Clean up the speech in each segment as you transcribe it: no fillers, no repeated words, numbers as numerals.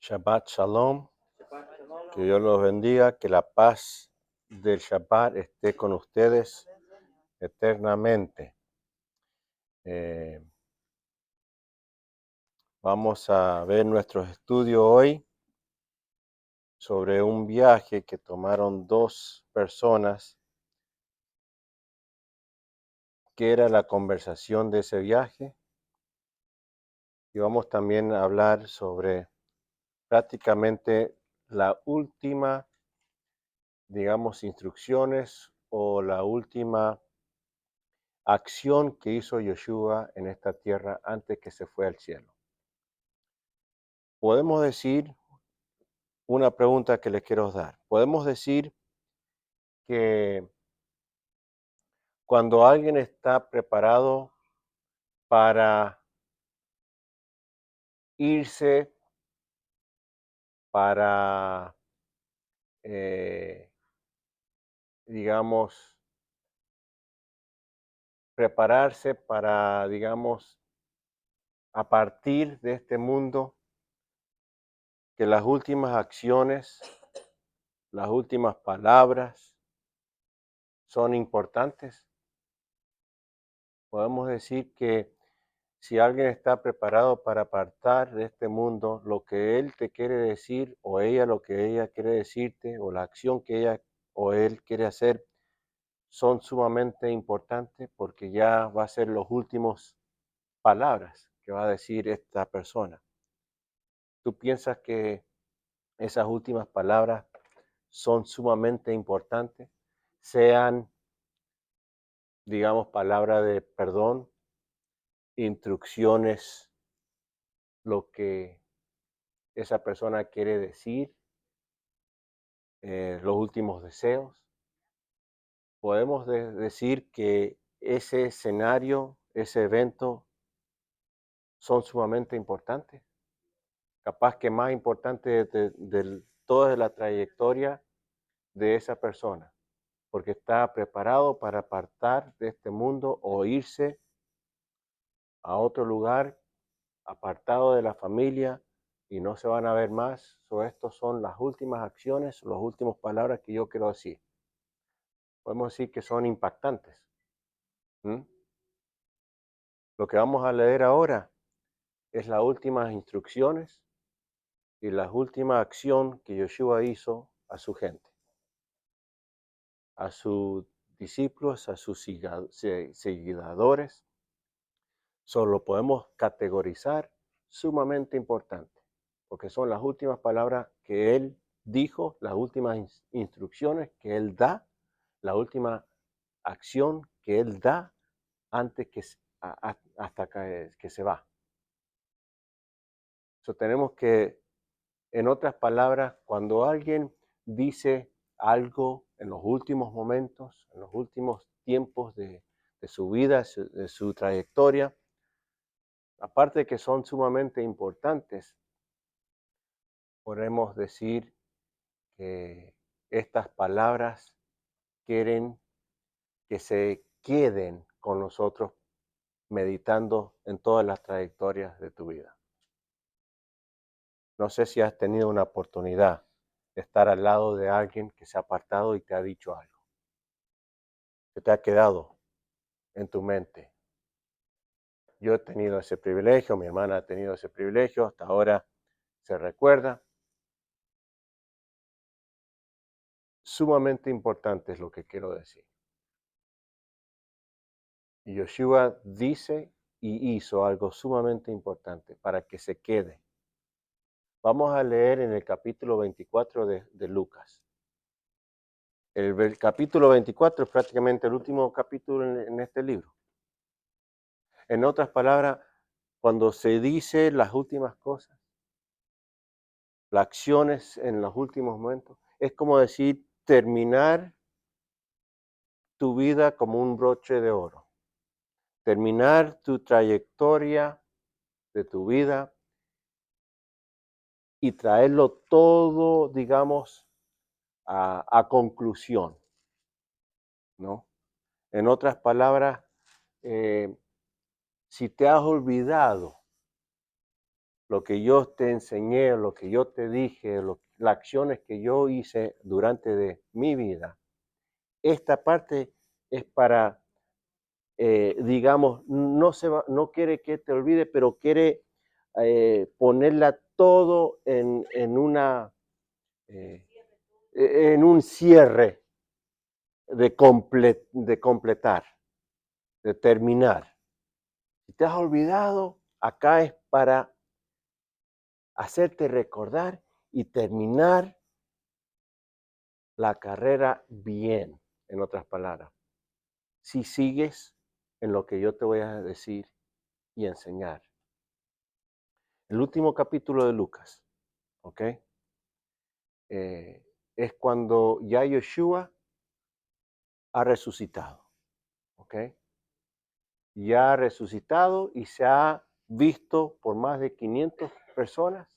Shabbat Shalom, que Dios los bendiga, que la paz del Shabbat esté con ustedes eternamente. Vamos a ver nuestro estudio hoy sobre un viaje que tomaron dos personas, que era la conversación de ese viaje. Y vamos también a hablar sobre prácticamente la última, digamos, instrucciones o la última acción que hizo Yeshua en esta tierra antes que se fue al cielo. Podemos decir, una pregunta que les quiero dar, podemos decir que cuando alguien está preparado para irse, para, digamos, prepararse para, digamos, a partir de este mundo, que las últimas acciones, las últimas palabras son importantes. Podemos decir que si alguien está preparado para apartar de este mundo, lo que él te quiere decir o ella lo que ella quiere decirte o la acción que ella o él quiere hacer son sumamente importantes porque ya va a ser las últimas palabras que va a decir esta persona. ¿Tú piensas que esas últimas palabras son sumamente importantes? Sean, digamos, palabras de perdón, instrucciones, lo que esa persona quiere decir, los últimos deseos. Podemos decir que ese escenario, ese evento, son sumamente importantes. Capaz que más importante de toda la trayectoria de esa persona, porque está preparado para apartar de este mundo o irse a otro lugar, apartado de la familia, y no se van a ver más. Estas son las últimas acciones, las últimas palabras que yo quiero decir. Podemos decir que son impactantes. Lo que vamos a leer ahora es las últimas instrucciones y la última acción que Yeshua hizo a su gente, a sus discípulos, a sus seguidores. Solo podemos categorizar sumamente importante, porque son las últimas palabras que Él dijo, las últimas instrucciones que Él da, la última acción que Él da antes que hasta que se va. Tenemos que, en otras palabras, cuando alguien dice algo en los últimos momentos, en los últimos tiempos de su vida, de su trayectoria, aparte de que son sumamente importantes, podemos decir que estas palabras quieren que se queden con nosotros meditando en todas las trayectorias de tu vida. No sé si has tenido una oportunidad de estar al lado de alguien que se ha apartado y te ha dicho algo, que te ha quedado en tu mente. Yo he tenido ese privilegio, mi hermana ha tenido ese privilegio, hasta ahora se recuerda. Sumamente importante es lo que quiero decir. Y Yeshua dice y hizo algo sumamente importante para que se quede. Vamos a leer en el capítulo 24 de Lucas. El capítulo 24 es prácticamente el último capítulo en este libro. En otras palabras, cuando se dice las últimas cosas, las acciones en los últimos momentos, es como decir terminar tu vida como un broche de oro. Terminar tu trayectoria de tu vida y traerlo todo, digamos, a conclusión, ¿no? En otras palabras, si te has olvidado lo que yo te enseñé, lo que yo te dije, las acciones que yo hice durante de mi vida, esta parte es para, digamos, no quiere que te olvide, pero quiere ponerla todo eh, en un cierre de completar, de terminar. Si te has olvidado, acá es para hacerte recordar y terminar la carrera bien, en otras palabras. Si sigues en lo que yo te voy a decir y enseñar. El último capítulo de Lucas, ¿ok? Es cuando ya Yeshua ha resucitado, ¿ok? Ya ha resucitado y se ha visto por más de 500 personas,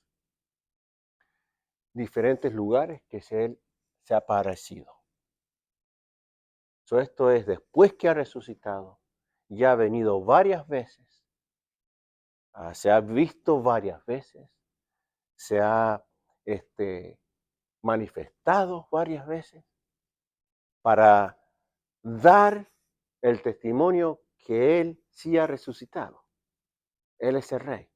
diferentes lugares que él se ha aparecido. Esto es después que ha resucitado, ya ha venido varias veces, se ha visto varias veces, se ha manifestado varias veces para dar el testimonio que Él sí ha resucitado. Él es el Rey,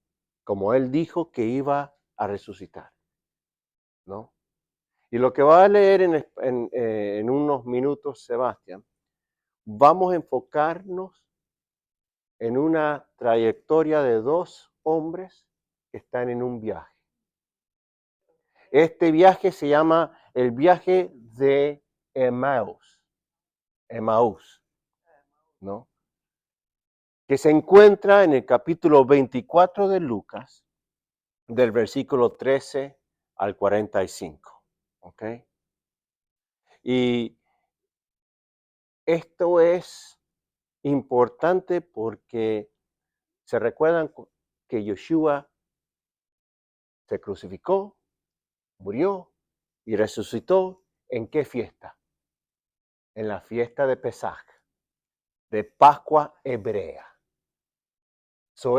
como Él dijo que iba a resucitar, ¿no? Y lo que va a leer en unos minutos, Sebastián, vamos a enfocarnos en una trayectoria de dos hombres que están en un viaje. Este viaje se llama el viaje de Emaús, ¿no? Que se encuentra en el capítulo 24 de Lucas, del versículo 13 al 45, ¿ok? Y esto es importante porque se recuerdan que Yeshua se crucificó, murió y resucitó. ¿En qué fiesta? En la fiesta de Pesaj, de Pascua hebrea.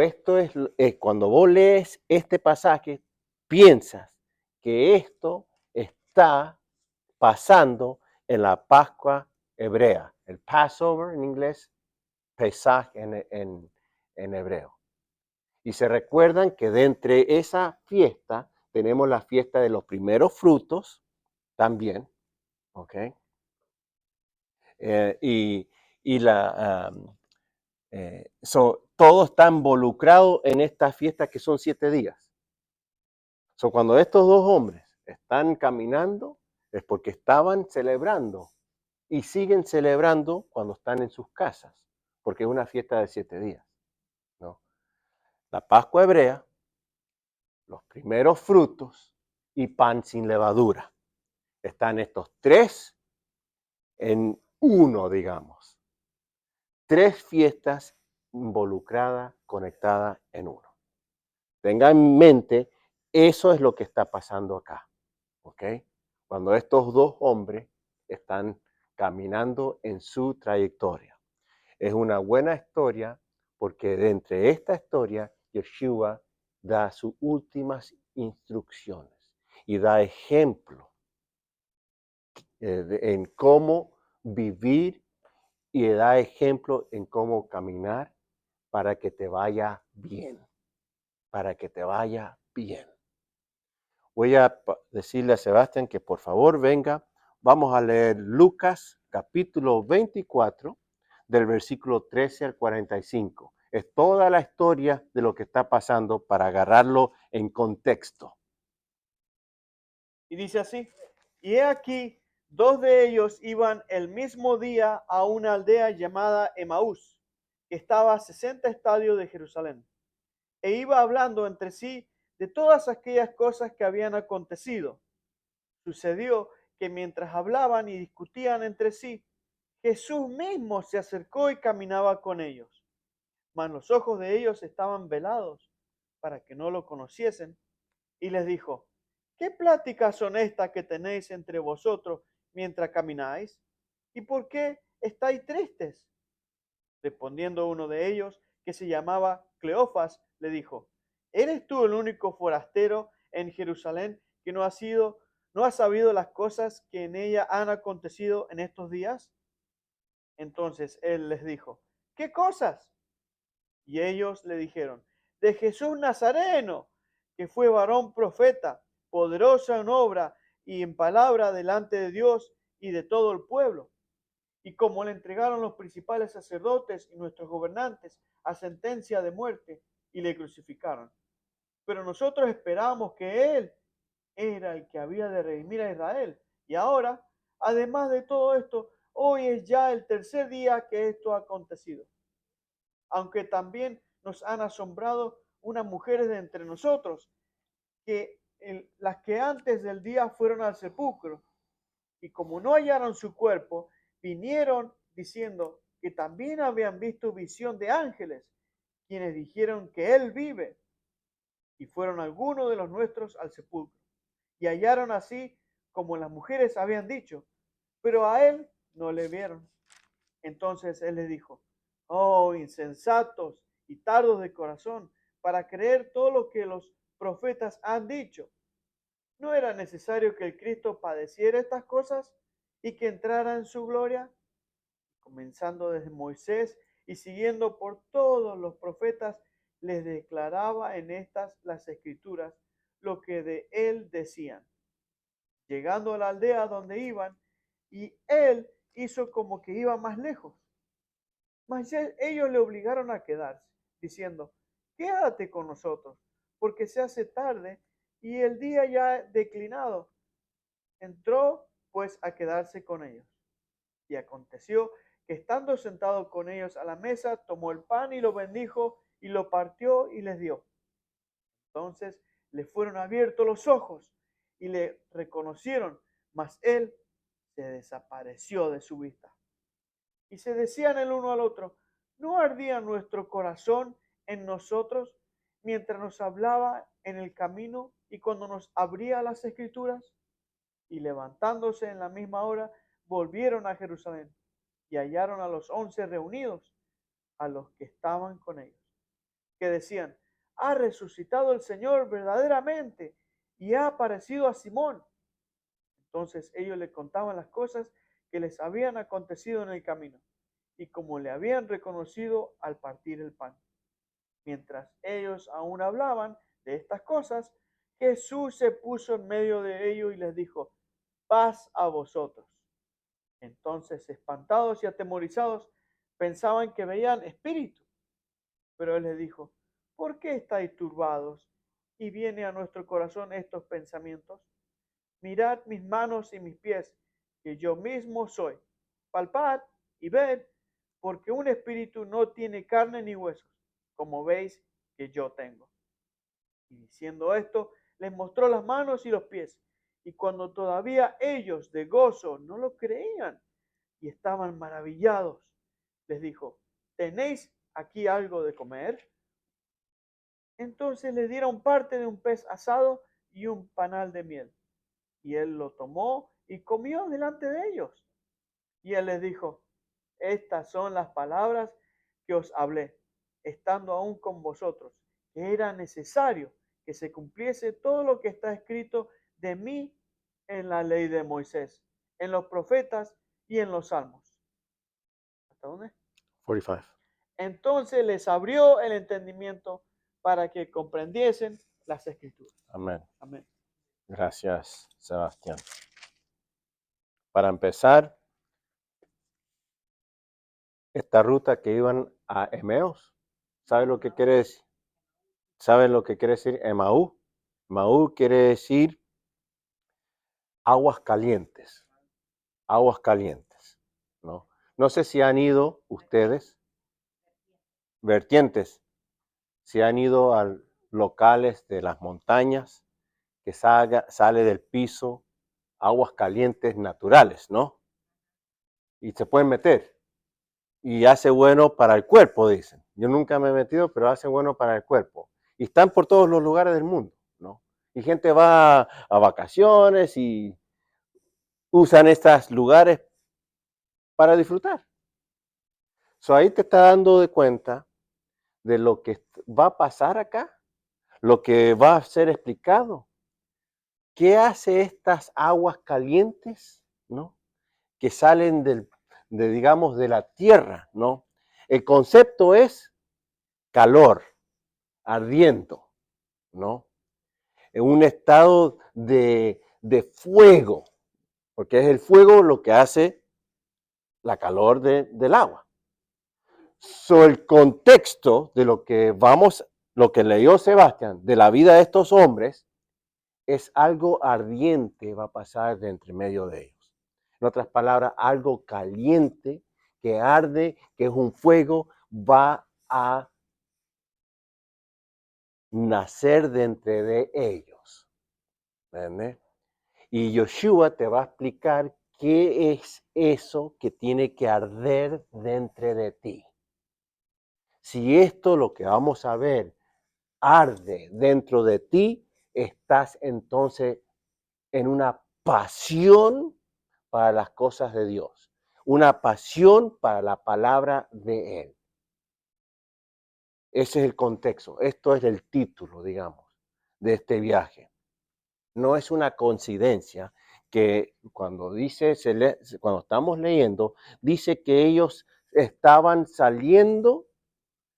Esto es, cuando vos lees este pasaje, piensas que esto está pasando en la Pascua hebrea. El Passover en inglés, Pesaj en hebreo. Y se recuerdan que de entre esa fiesta tenemos la fiesta de los primeros frutos también, ¿ok? Y todo está involucrado en esta fiesta que son 7 días. Cuando estos dos hombres están caminando es porque estaban celebrando y siguen celebrando cuando están en sus casas, porque es una fiesta de 7 días, ¿no? La Pascua hebrea, los primeros frutos y pan sin levadura. Están estos tres en uno, digamos. 3 fiestas involucradas, conectadas en uno. Tenga en mente, eso es lo que está pasando acá, ¿ok? Cuando estos dos hombres están caminando en su trayectoria. Es una buena historia porque de entre esta historia, Yeshua da sus últimas instrucciones y da ejemplo en cómo vivir y da ejemplo en cómo caminar para que te vaya bien, para que te vaya bien. Voy a decirle a Sebastián que por favor venga. Vamos a leer Lucas capítulo 24 del versículo 13 al 45. Es toda la historia de lo que está pasando para agarrarlo en contexto. Y dice así, y he aquí, 2 de ellos iban el mismo día a una aldea llamada Emaús, que estaba a 60 estadios de Jerusalén, e iba hablando entre sí de todas aquellas cosas que habían acontecido. Sucedió que mientras hablaban y discutían entre sí, Jesús mismo se acercó y caminaba con ellos, mas los ojos de ellos estaban velados para que no lo conociesen, y les dijo, ¿qué pláticas son estas que tenéis entre vosotros mientras camináis? ¿Y por qué estáis tristes? Respondiendo uno de ellos, que se llamaba Cleofas, le dijo, ¿Eres tú el único forastero en Jerusalén que no ha sabido las cosas que en ella han acontecido en estos días? Entonces él les dijo, ¿qué cosas? Y ellos le dijeron, de Jesús Nazareno, que fue varón profeta, poderoso en obra y en palabra delante de Dios y de todo el pueblo. Y como le entregaron los principales sacerdotes y nuestros gobernantes a sentencia de muerte y le crucificaron. Pero nosotros esperábamos que él era el que había de redimir a Israel. Y ahora, además de todo esto, hoy es ya el tercer día que esto ha acontecido. Aunque también nos han asombrado unas mujeres de entre nosotros, las que antes del día fueron al sepulcro, y como no hallaron su cuerpo, vinieron diciendo que también habían visto visión de ángeles, quienes dijeron que él vive. Y fueron algunos de los nuestros al sepulcro, y hallaron así como las mujeres habían dicho, pero a él no le vieron. Entonces él les dijo, oh insensatos y tardos de corazón, para creer todo lo que los profetas han dicho. ¿No era necesario que el Cristo padeciera estas cosas y que entrara en su gloria? Comenzando desde Moisés y siguiendo por todos los profetas, les declaraba en estas las escrituras lo que de él decían. Llegando a la aldea donde iban, y él hizo como que iba más lejos. Mas ellos le obligaron a quedarse, diciendo, quédate con nosotros, porque se hace tarde y el día ya ha declinado. Entró pues a quedarse con ellos. Y aconteció que estando sentado con ellos a la mesa, tomó el pan y lo bendijo y lo partió y les dio. Entonces le fueron abiertos los ojos y le reconocieron, mas él se desapareció de su vista. Y se decían el uno al otro, ¿no ardía nuestro corazón en nosotros mientras nos hablaba en el camino y cuando nos abría las escrituras? Y levantándose en la misma hora, volvieron a Jerusalén y hallaron a los 11 reunidos, a los que estaban con ellos, que decían, ha resucitado el Señor verdaderamente y ha aparecido a Simón. Entonces ellos le contaban las cosas que les habían acontecido en el camino y como le habían reconocido al partir el pan. Mientras ellos aún hablaban de estas cosas, Jesús se puso en medio de ellos y les dijo, paz a vosotros. Entonces, espantados y atemorizados, pensaban que veían espíritu. Pero él les dijo, ¿por qué estáis turbados? Y viene a nuestro corazón estos pensamientos. Mirad mis manos y mis pies, que yo mismo soy. Palpad y ved, porque un espíritu no tiene carne ni huesos, como veis que yo tengo. Y diciendo esto, les mostró las manos y los pies. Y cuando todavía ellos de gozo no lo creían y estaban maravillados, les dijo, ¿tenéis aquí algo de comer? Entonces le dieron parte de un pez asado y un panal de miel. Y él lo tomó y comió delante de ellos. Y él les dijo, estas son las palabras que os hablé, estando aún con vosotros, que era necesario que se cumpliese todo lo que está escrito de mí en la ley de Moisés, en los profetas y en los salmos. ¿Hasta dónde? 45. Entonces les abrió el entendimiento para que comprendiesen las escrituras. Amén. Amén. Gracias, Sebastián. Para empezar, esta ruta que iban a Emaús, ¿saben lo que quiere decir? ¿Saben lo que quiere decir Emaús? Emaús quiere decir aguas calientes, ¿no? No sé si han ido ustedes, vertientes, si han ido a locales de las montañas, que sale del piso aguas calientes naturales, ¿no? Y se pueden meter. Y hace bueno para el cuerpo, dicen. Yo nunca me he metido, pero hace bueno para el cuerpo. Y están por todos los lugares del mundo, ¿no? Y gente va a vacaciones y usan estos lugares para disfrutar. So ahí te está dando de cuenta de lo que va a pasar acá, lo que va a ser explicado. ¿Qué hace estas aguas calientes, no? Que salen digamos, de la tierra, ¿no? El concepto es calor, ardiendo, ¿no? En un estado de fuego, porque es el fuego lo que hace la calor del agua. So, el contexto de lo que leyó Sebastián, de la vida de estos hombres, es algo ardiente va a pasar de entre medio de ellos. En otras palabras, algo caliente que arde, que es un fuego, va a nacer de entre de ellos. ¿Entiendes? Y Yoshua te va a explicar qué es eso que tiene que arder dentro de ti. Si esto, lo que vamos a ver, arde dentro de ti, estás entonces en una pasión para las cosas de Dios, una pasión para la palabra de Él. Ese es el contexto, esto es el título, digamos, de este viaje. No es una coincidencia que cuando cuando estamos leyendo, dice que ellos estaban saliendo,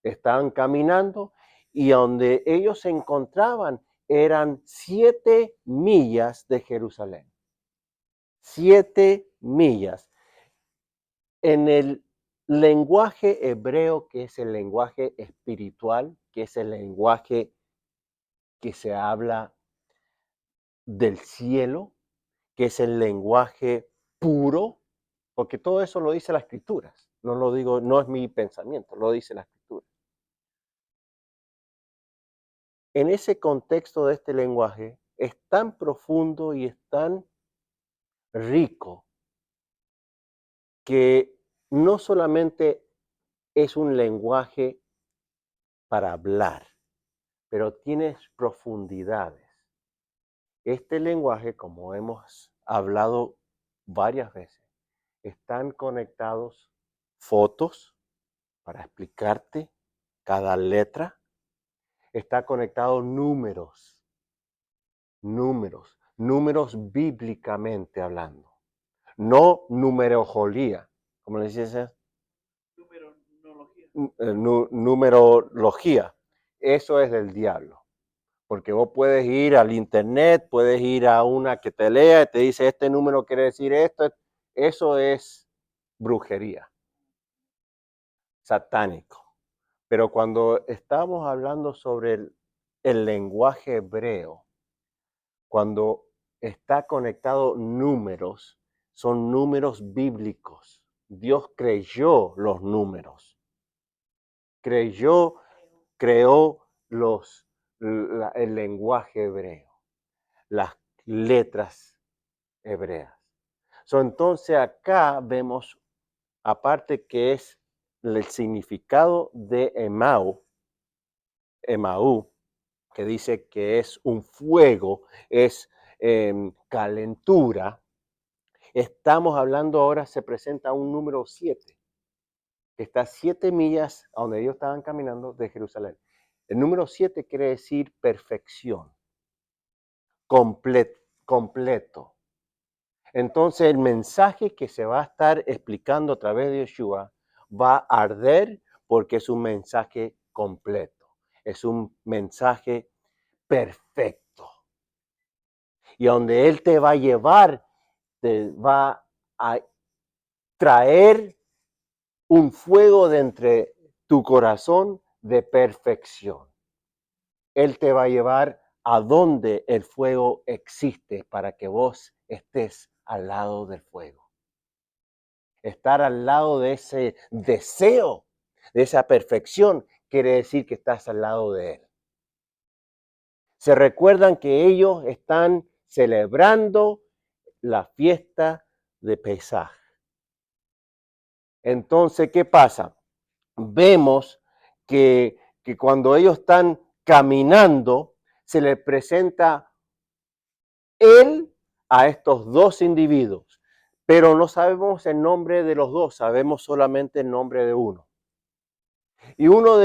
estaban caminando y donde ellos se encontraban eran 7 millas de Jerusalén. 7 millas. En el lenguaje hebreo, que es el lenguaje espiritual, que es el lenguaje que se habla del cielo, que es el lenguaje puro, porque todo eso lo dice la escritura. No lo digo, no es mi pensamiento, lo dice la escritura. En ese contexto de este lenguaje es tan profundo y es tan rico que no solamente es un lenguaje para hablar, pero tiene profundidades. Este lenguaje, como hemos hablado varias veces, están conectados fotos para explicarte cada letra, está conectado números bíblicamente hablando, no numerología, como le dices, numerología. Eso es del diablo, porque vos puedes ir al internet, puedes ir a una que te lea y te dice este número quiere decir esto. Eso es brujería, satánico. Pero cuando estamos hablando sobre el lenguaje hebreo, cuando está conectado números, son números bíblicos. Dios creyó los números. Creó el lenguaje hebreo, las letras hebreas. Entonces acá vemos, aparte que es el significado de Emaú, que dice que es un fuego, es calentura. Estamos hablando ahora, se presenta un número 7, que está 7 millas a donde ellos estaban caminando de Jerusalén. El número 7 quiere decir perfección, completo. Entonces el mensaje que se va a estar explicando a través de Yeshua va a arder porque es un mensaje completo, es un mensaje perfecto. Y donde Él te va a llevar, te va a traer un fuego de entre tu corazón de perfección. Él te va a llevar a donde el fuego existe para que vos estés al lado del fuego. Estar al lado de ese deseo, de esa perfección, quiere decir que estás al lado de Él. Se recuerdan que ellos están celebrando la fiesta de Pesaj. Entonces, ¿qué pasa? Vemos que cuando ellos están caminando, se les presenta Él a estos dos individuos, pero no sabemos el nombre de los dos, sabemos solamente el nombre de uno. Y uno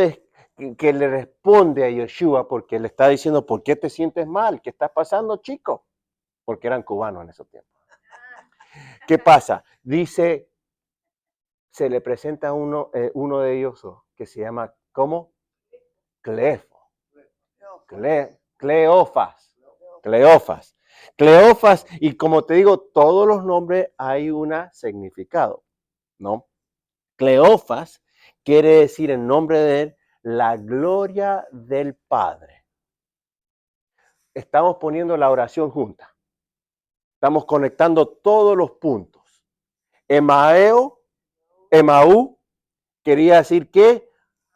que le responde a Yoshua porque le está diciendo, ¿por qué te sientes mal? ¿Qué está pasando, chico? Porque eran cubanos en esos tiempos. ¿Qué pasa? Dice, se le presenta uno de ellos que se llama, ¿cómo? Cleofas. Cleofas, y como te digo, todos los nombres hay un significado, ¿no? Cleofas quiere decir en nombre de él, la gloria del Padre. Estamos poniendo la oración junta. Estamos conectando todos los puntos. Emaú quería decir que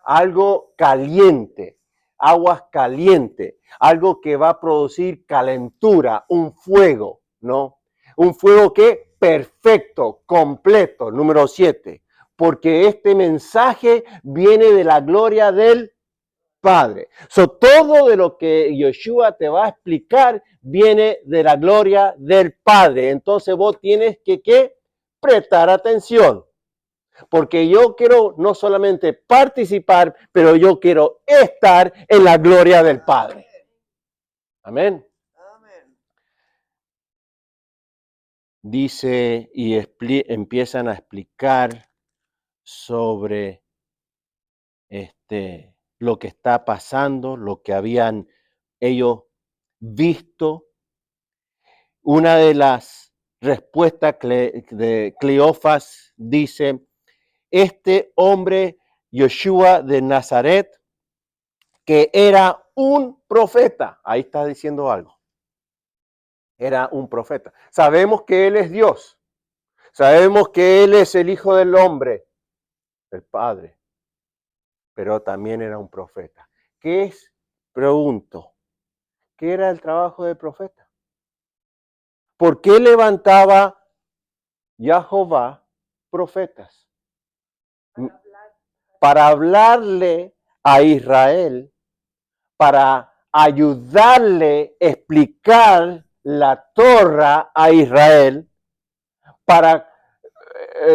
algo caliente, aguas calientes, algo que va a producir calentura, un fuego, ¿no? Un fuego que perfecto, completo, número 7, porque este mensaje viene de la gloria del Padre. Todo de lo que Yoshua te va a explicar viene de la gloria del Padre. Entonces vos tienes que prestar atención. Porque yo quiero no solamente participar, pero yo quiero estar en la gloria del Padre. Amén. Dice y empiezan a explicar sobre lo que está pasando, lo que habían ellos visto. Una de las respuestas de Cleofas dice, este hombre Yoshua de Nazaret, que era un profeta, ahí está diciendo algo, era un profeta. Sabemos que él es Dios, sabemos que él es el Hijo del Hombre, el Padre, pero también era un profeta. ¿Qué es? Pregunto, ¿qué era el trabajo del profeta? ¿Por qué levantaba Jehová profetas? Para hablarle a Israel, para ayudarle a explicar la Torah a Israel, para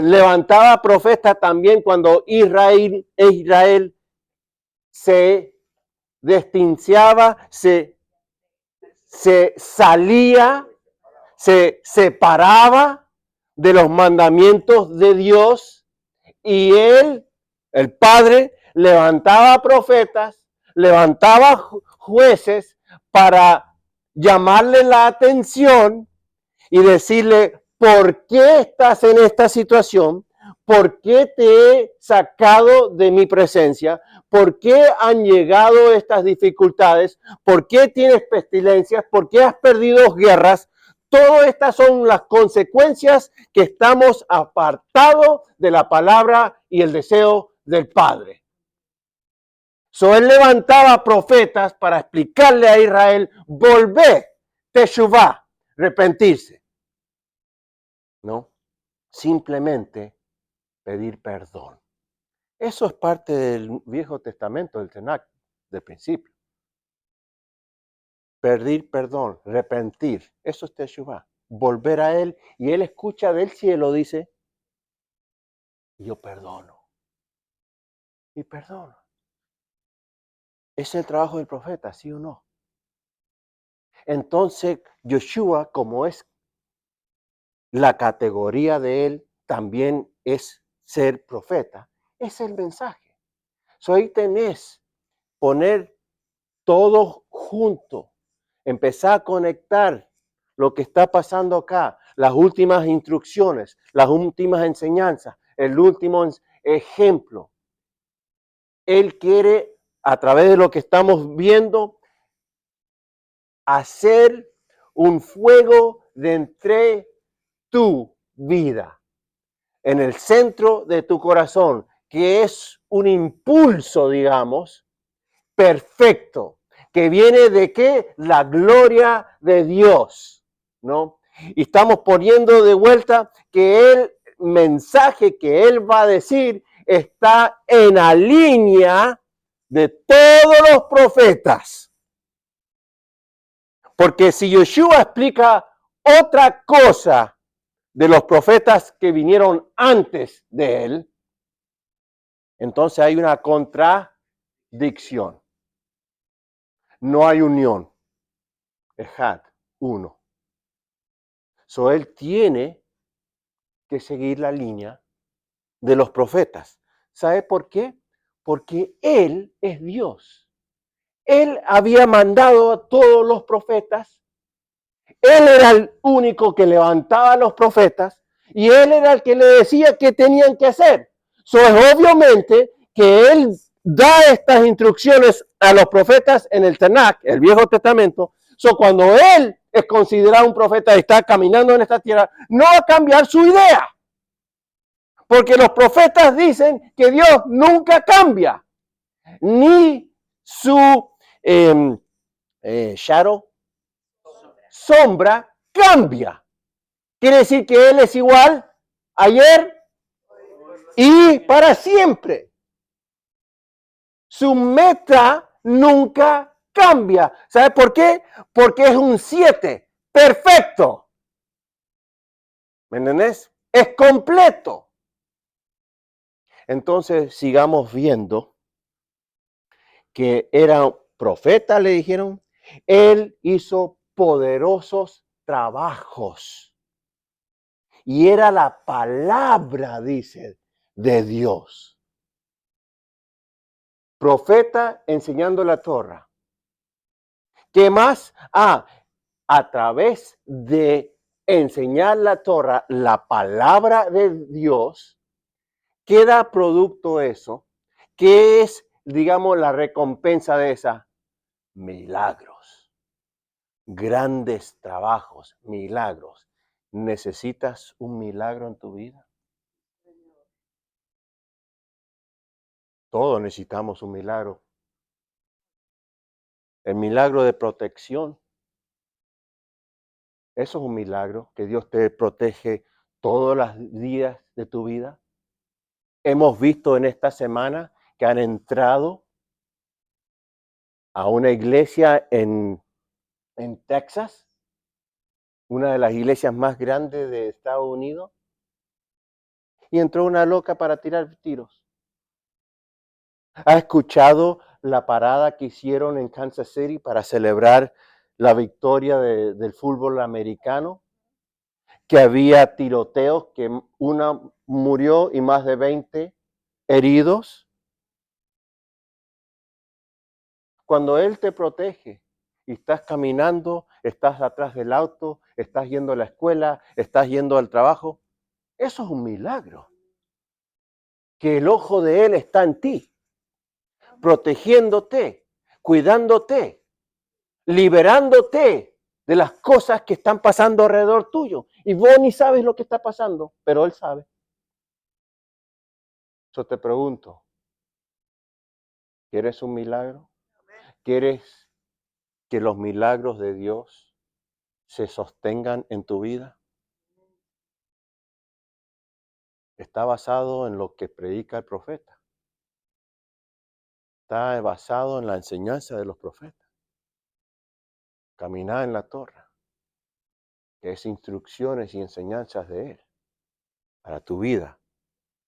levantaba profetas también cuando Israel se distanciaba, se salía, se separaba de los mandamientos de Dios, y él, el Padre, levantaba profetas, levantaba jueces para llamarle la atención y decirle, ¿por qué estás en esta situación? ¿Por qué te he sacado de mi presencia? ¿Por qué han llegado estas dificultades? ¿Por qué tienes pestilencias? ¿Por qué has perdido guerras? Todas estas son las consecuencias que estamos apartados de la palabra y el deseo del Padre. Él levantaba profetas para explicarle a Israel, volver, teshuvá, arrepentirse. No, simplemente pedir perdón. Eso es parte del Viejo Testamento, del Tanaj, del principio. Pedir perdón, arrepentir, eso es teshuvá. Volver a Él, y Él escucha del cielo, dice, yo perdono. Y perdono. ¿Es el trabajo del profeta, sí o no? Entonces, Yoshua, como es la categoría de él, también es ser profeta. Es el mensaje. Ahí tenés, poner todo junto, empezar a conectar lo que está pasando acá, las últimas instrucciones, las últimas enseñanzas, el último ejemplo. Él quiere, a través de lo que estamos viendo, hacer un fuego de entre tu vida, en el centro de tu corazón, que es un impulso, digamos, perfecto, que viene de ¿qué? La gloria de Dios, ¿no? Y estamos poniendo de vuelta que el mensaje que Él va a decir está en la línea de todos los profetas. Porque si Yoshua explica otra cosa de los profetas que vinieron antes de él, entonces hay una contradicción. dicción. No hay unión. Ejad, uno. So él tiene que seguir la línea de los profetas. ¿Sabe por qué? Porque él es Dios. Él había mandado a todos los profetas. Él era el único que levantaba a los profetas y él era el que le decía qué tenían que hacer. So es obviamente que él da estas instrucciones a los profetas en el Tanakh, el Viejo Testamento. So cuando él es considerado un profeta y está caminando en esta tierra, no va a cambiar su idea. Porque los profetas dicen que Dios nunca cambia, ni su shadow, sombra, cambia. Quiere decir que Él es igual ayer y para siempre. Su meta nunca cambia. ¿Sabe por qué? Porque es un 7, perfecto. ¿Me entendés? Es completo. Entonces sigamos viendo que era profeta, le dijeron. Él hizo poderosos trabajos. Y era la palabra, dice, de Dios. Profeta enseñando la Torah. ¿Qué más? A través de enseñar la Torah, la palabra de Dios, queda producto eso, que es, digamos, la recompensa de esa, milagros, grandes trabajos, milagros. ¿Necesitas un milagro en tu vida? Todos necesitamos un milagro. El milagro de protección. Eso es un milagro, que Dios te protege todos los días de tu vida. Hemos visto en esta semana que han entrado a una iglesia en Texas, una de las iglesias más grandes de Estados Unidos, y entró una loca para tirar tiros. ¿Ha escuchado la parada que hicieron en Kansas City para celebrar la victoria del fútbol americano? Que había tiroteos, que una murió y más de 20 heridos. Cuando Él te protege y estás caminando, estás atrás del auto, estás yendo a la escuela, estás yendo al trabajo, eso es un milagro. Que el ojo de Él está en ti, protegiéndote, cuidándote, liberándote de las cosas que están pasando alrededor tuyo. Y vos ni sabes lo que está pasando, pero Él sabe. Yo te pregunto, ¿quieres un milagro? ¿Quieres que los milagros de Dios se sostengan en tu vida? Está basado en lo que predica el profeta. Está basado en la enseñanza de los profetas. Caminar en la Torah, que es instrucciones y enseñanzas de Él para tu vida,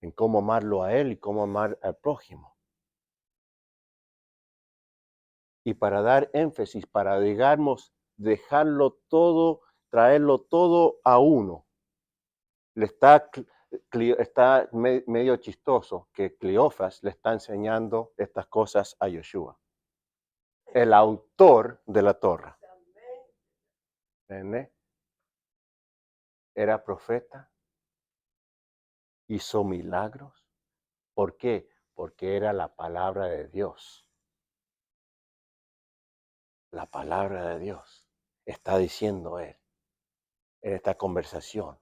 en cómo amarlo a Él y cómo amar al prójimo. Y para dar énfasis, para digamos, dejarlo todo, traerlo todo a uno. Está medio chistoso que Cleofas le está enseñando estas cosas a Yeshua, el autor de la Torah. ¿Entendés? Era profeta, hizo milagros. ¿Por qué? Porque era la palabra de Dios. La palabra de Dios está diciendo él en esta conversación.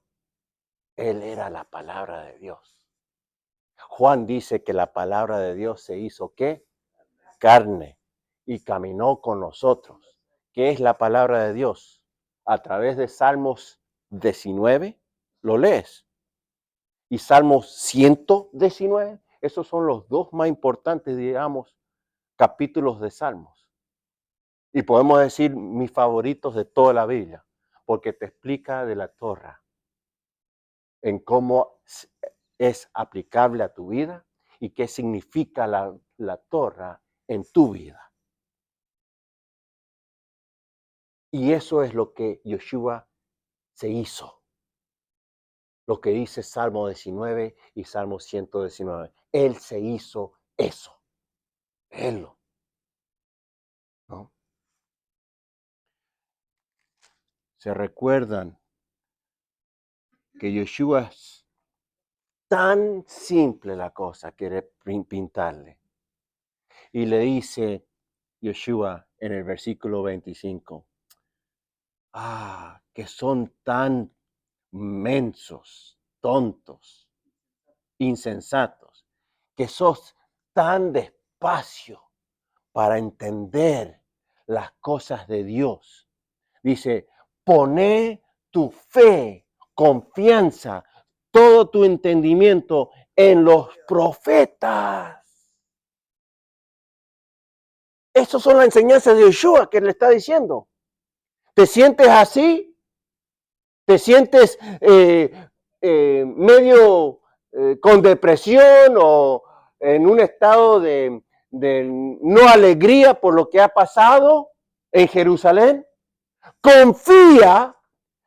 Él era la palabra de Dios. Juan dice que la palabra de Dios se hizo ¿qué? Carne y caminó con nosotros. ¿Qué es la palabra de Dios? A través de Salmos 19, lo lees. Y Salmos 119, esos son los dos más importantes, digamos, capítulos de Salmos. Y podemos decir mis favoritos de toda la Biblia, porque te explica de la Torah, en cómo es aplicable a tu vida y qué significa la Torah en tu vida. Y eso es lo que Yeshua se hizo. Lo que dice Salmo 19 y Salmo 119. Él se hizo eso. Él, ¿no? Se recuerdan que Yeshua es tan simple la cosa, quiere pintarle. Y le dice Yeshua en el versículo 25, que son tan mensos, tontos, insensatos, que sos tan despacio para entender las cosas de Dios. Dice, poné tu fe, confianza, todo tu entendimiento en los profetas. Esas son las enseñanzas de Yeshua que le está diciendo. ¿Te sientes así? ¿Te sientes medio con depresión o en un estado de no alegría por lo que ha pasado en Jerusalén? Confía,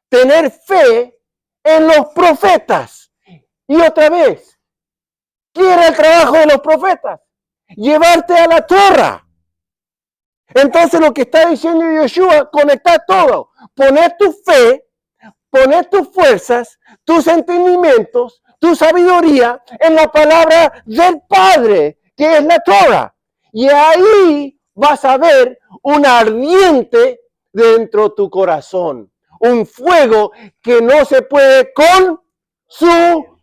tener fe en los profetas. Y otra vez, quiere el trabajo de los profetas, llevarte a la Torah. Entonces lo que está diciendo Yeshua, conectar todo, poner tu fe, poner tus fuerzas, tus entendimientos, tu sabiduría en la palabra del Padre, que es la Torah. Y ahí vas a ver un ardiente dentro de tu corazón, un fuego que no se puede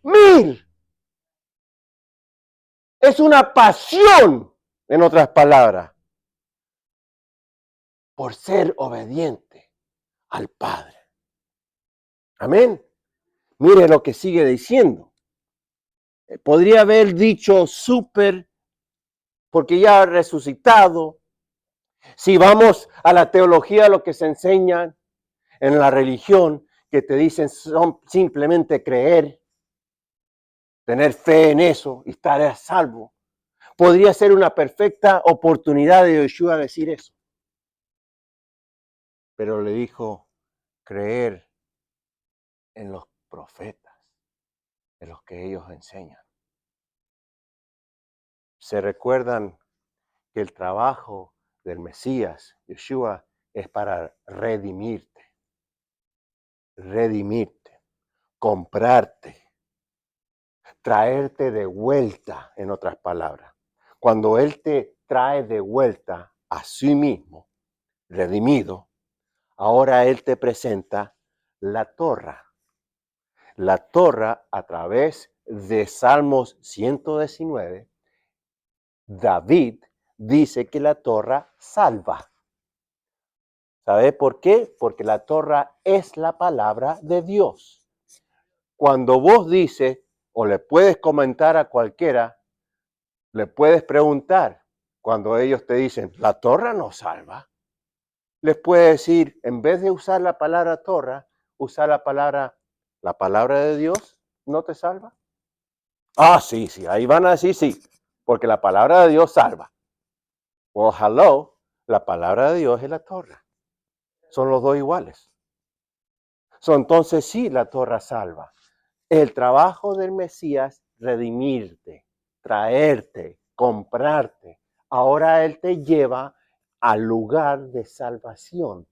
consumir. Es una pasión, en otras palabras, por ser obediente al Padre. Amén. Mire lo que sigue diciendo. Podría haber dicho súper, porque ya ha resucitado. Si vamos a la teología, lo que se enseña en la religión, que te dicen son simplemente creer, tener fe en eso y estar a salvo. Podría ser una perfecta oportunidad de Yeshua decir eso. Pero le dijo, creer en los profetas, en los que ellos enseñan. Se recuerdan que el trabajo del Mesías, Yeshua, es para redimirte, comprarte, traerte de vuelta, en otras palabras. Cuando Él te trae de vuelta a sí mismo, redimido, ahora Él te presenta la Torah. La Torah a través de Salmos 119, David dice que la Torah salva. ¿Sabe por qué? Porque la Torah es la palabra de Dios. Cuando vos dices, o le puedes comentar a cualquiera, le puedes preguntar, cuando ellos te dicen, la Torah no salva, les puedes decir, en vez de usar la palabra Torah, usar la palabra de Dios, ¿no te salva? Sí, ahí van a decir sí, porque la palabra de Dios salva. Well, hello, la palabra de Dios es la Torah. Son los dos iguales. Entonces sí, la Torah salva. El trabajo del Mesías, redimirte, traerte, comprarte. Ahora Él te lleva al lugar de salvación,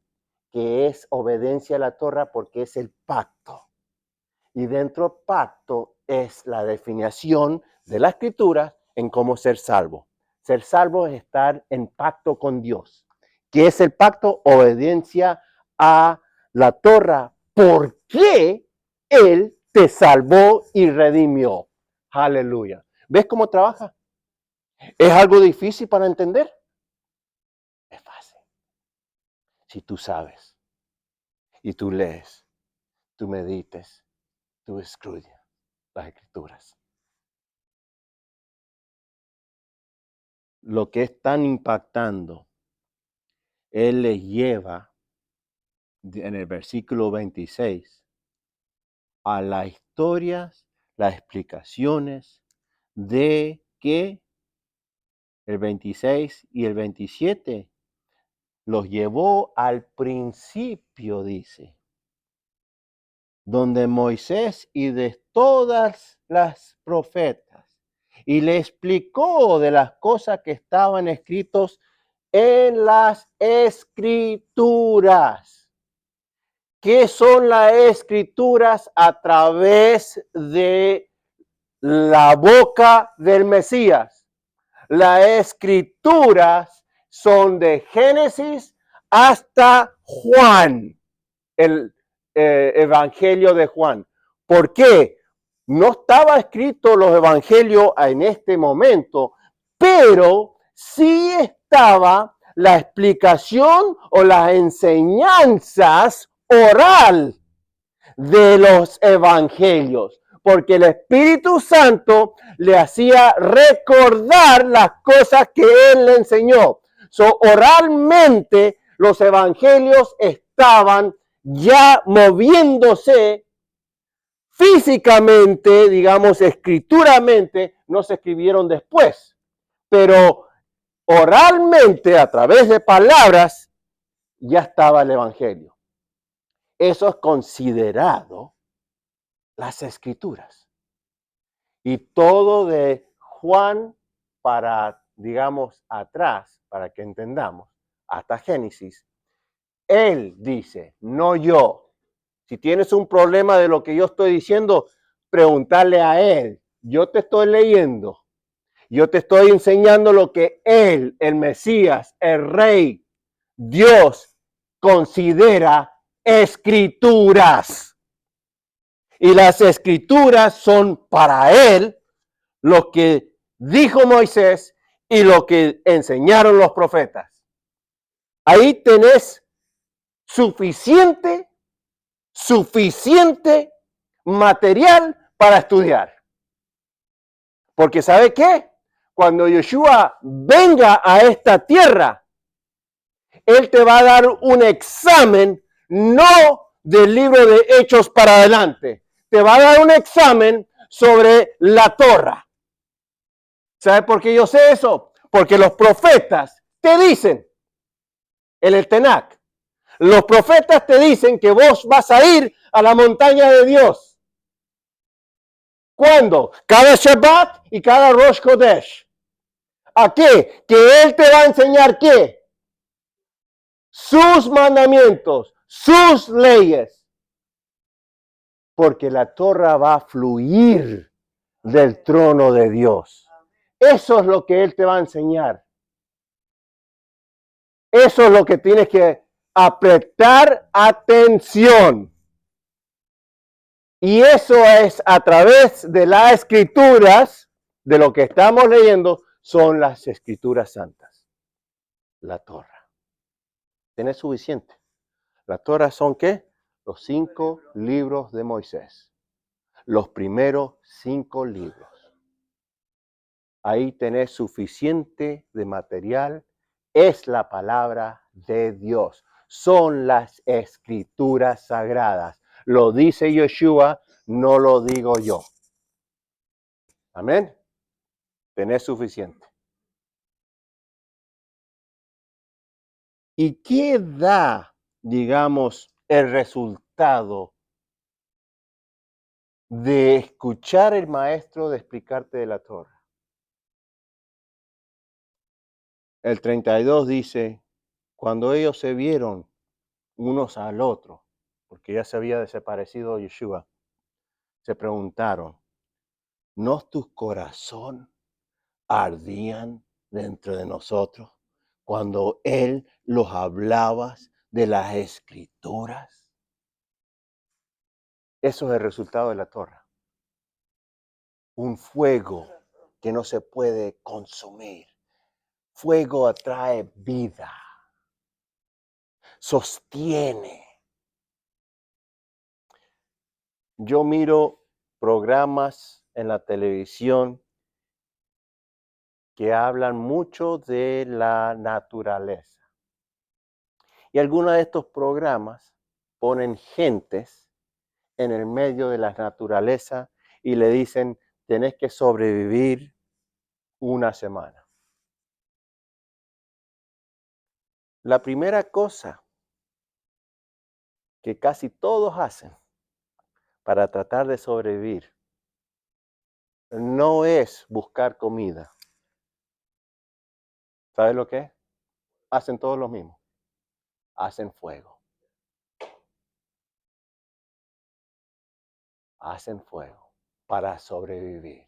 que es obediencia a la Torah porque es el pacto. Y dentro pacto es la definición de la Escritura en cómo ser salvo. Ser salvo es estar en pacto con Dios. ¿Qué es el pacto? Obediencia a la Torah. ¿Por qué Él te salvó y redimió? Aleluya. ¿Ves cómo trabaja? ¿Es algo difícil para entender? Es fácil. Si tú sabes y tú lees, tú medites, tú estudias las Escrituras. Lo que es tan impactando, Él les lleva en el versículo 26 a las historias, las explicaciones de que el 26 y el 27, los llevó al principio, dice, donde Moisés y de todas las profetas, y le explicó de las cosas que estaban escritos en las escrituras. ¿Qué son las escrituras? A través de la boca del Mesías. Las escrituras son de Génesis hasta Juan, el Evangelio de Juan. ¿Por qué? No estaba escrito los evangelios en este momento, pero sí estaba la explicación o las enseñanzas oral de los evangelios, porque el Espíritu Santo le hacía recordar las cosas que él le enseñó. Oralmente los evangelios estaban ya moviéndose físicamente, digamos, escrituramente, no se escribieron después, pero oralmente, a través de palabras, ya estaba el evangelio. Eso es considerado las escrituras. Y todo de Juan para, digamos, atrás, para que entendamos, hasta Génesis, él dice, no yo. Si tienes un problema de lo que yo estoy diciendo, preguntarle a él. Yo te estoy leyendo. Yo te estoy enseñando lo que él, el Mesías, el Rey, Dios, considera escrituras. Y las escrituras son para él lo que dijo Moisés y lo que enseñaron los profetas. Ahí tenés suficiente material para estudiar. Porque ¿sabe qué? Cuando Yeshua venga a esta tierra, él te va a dar un examen, no del libro de Hechos para adelante. Te va a dar un examen sobre la Torah. ¿Sabe por qué yo sé eso? Porque los profetas te dicen, en el Tanaj, los profetas te dicen que vos vas a ir a la montaña de Dios. ¿Cuándo? Cada Shabbat y cada Rosh Chodesh. ¿A qué? Que Él te va a enseñar ¿qué? Sus mandamientos, sus leyes. Porque la Torah va a fluir del trono de Dios. Eso es lo que Él te va a enseñar. Eso es lo que tienes que prestar atención. Y eso es a través de las escrituras, de lo que estamos leyendo, son las escrituras santas. La Torah. ¿Tenés suficiente? La Torah son ¿qué? Los 5 libros de Moisés. Los primeros 5 libros. Ahí tenés suficiente de material. Es la palabra de Dios. Son las escrituras sagradas. Lo dice Yeshua, no lo digo yo. Amén. Tenés suficiente. ¿Y qué da, digamos, el resultado de escuchar el maestro de explicarte de la Torah? El 32 dice, cuando ellos se vieron unos al otro, porque ya se había desaparecido Yeshua, se preguntaron, ¿no tu corazón ardían dentro de nosotros cuando él los hablaba de las escrituras? Eso es el resultado de la Torah. Un fuego que no se puede consumir. Fuego atrae vida, sostiene. Yo miro programas en la televisión que hablan mucho de la naturaleza. Y algunos de estos programas ponen gentes en el medio de la naturaleza y le dicen, tenés que sobrevivir una semana. La primera cosa que casi todos hacen para tratar de sobrevivir no es buscar comida. ¿Sabes lo que es? Hacen todos lo mismo. Hacen fuego. Hacen fuego para sobrevivir.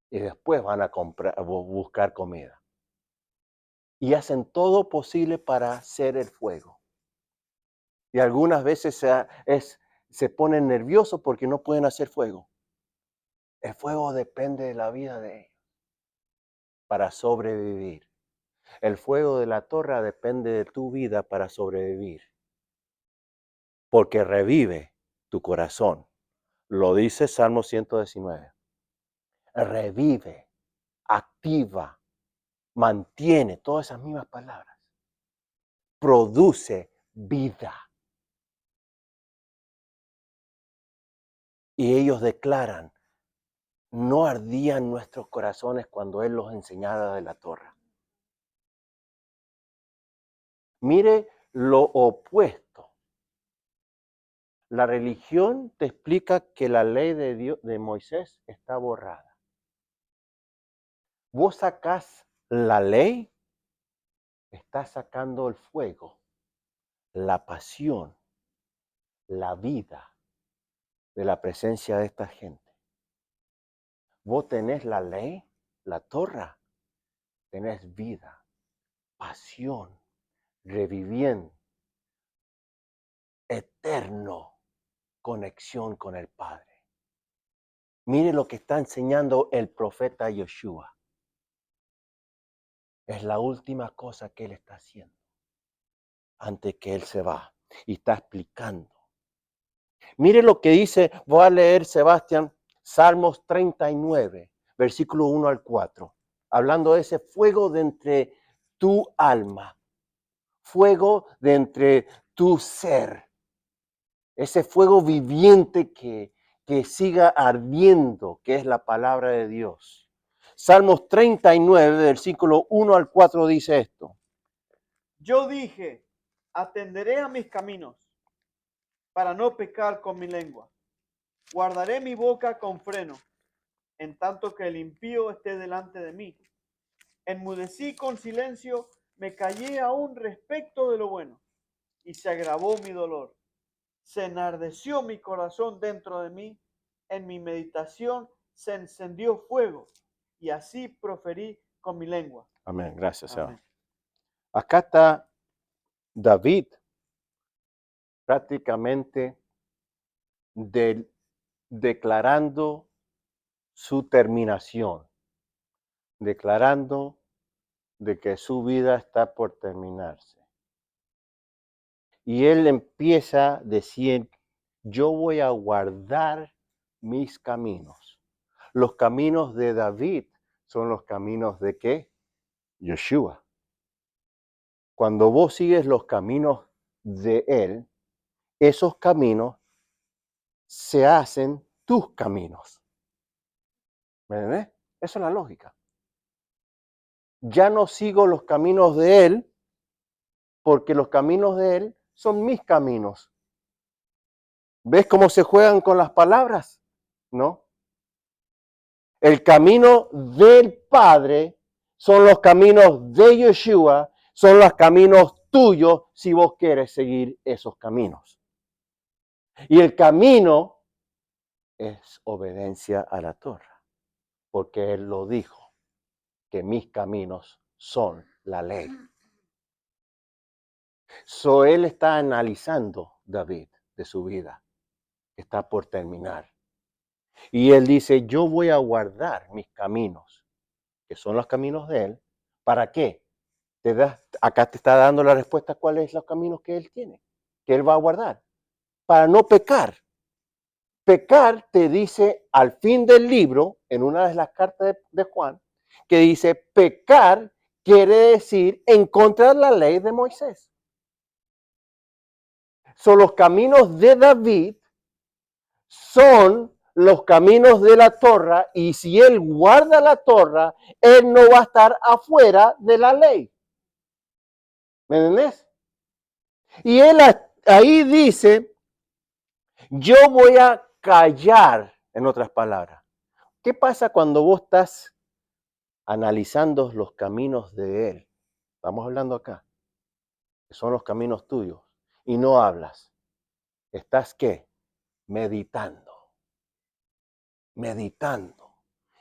Y después van a buscar comida. Y hacen todo posible para hacer el fuego. Y algunas veces se ponen nerviosos porque no pueden hacer fuego. El fuego depende de la vida de ellos para sobrevivir. El fuego de la torre depende de tu vida para sobrevivir. Porque revive tu corazón. Lo dice Salmo 119. Revive, activa, mantiene, todas esas mismas palabras. Produce vida. Y ellos declaran, no ardían nuestros corazones cuando Él los enseñaba de la torre. Mire lo opuesto. La religión te explica que la ley de Dios, de Moisés está borrada. Vos sacás la ley, estás sacando el fuego, la pasión, la vida de la presencia de esta gente. Vos tenés la ley, la Torra, tenés vida, pasión, reviviendo, eterno conexión con el Padre. Mire lo que está enseñando el profeta Yoshua. Es la última cosa que él está haciendo antes que él se va y está explicando. Mire lo que dice, voy a leer Sebastián, Salmos 39, versículo 1 al 4, hablando de ese fuego de entre tu alma, fuego de entre tu ser, ese fuego viviente que siga ardiendo, que es la palabra de Dios. Salmos 39, versículo 1 al 4 dice esto. Yo dije, atenderé a mis caminos para no pecar con mi lengua. Guardaré mi boca con freno, en tanto que el impío esté delante de mí. Enmudecí con silencio, me callé aún respecto de lo bueno, y se agravó mi dolor. Se enardeció mi corazón dentro de mí, en mi meditación se encendió fuego, y así proferí con mi lengua. Amén, gracias, Señor. Amén. Acá está David prácticamente declarando su terminación, declarando de que su vida está por terminarse. Y él empieza a decir, yo voy a guardar mis caminos. Los caminos de David son los caminos de ¿qué? Yoshua. Cuando vos sigues los caminos de él, esos caminos se hacen tus caminos. ¿Me entendés? Esa es la lógica. Ya no sigo los caminos de él, porque los caminos de él son mis caminos. ¿Ves cómo se juegan con las palabras? ¿No? El camino del Padre son los caminos de Yeshua, son los caminos tuyos si vos quieres seguir esos caminos. Y el camino es obediencia a la Torah, porque Él lo dijo, que mis caminos son la ley. Él está analizando, David, de su vida, que está por terminar. Y él dice, yo voy a guardar mis caminos, que son los caminos de él. ¿Para qué? Acá te está dando la respuesta cuáles son los caminos que él tiene, que él va a guardar. Para no pecar. Pecar te dice al fin del libro, en una de las cartas de Juan, que dice, pecar quiere decir en contra de la ley de Moisés. Son los caminos de David, son los caminos de la Torra, y si él guarda la Torra, él no va a estar afuera de la ley. ¿Me entendés? Y él ahí dice, yo voy a callar, en otras palabras. ¿Qué pasa cuando vos estás analizando los caminos de él? Estamos hablando acá, que son los caminos tuyos, y no hablas. ¿Estás qué? Meditando. Meditando.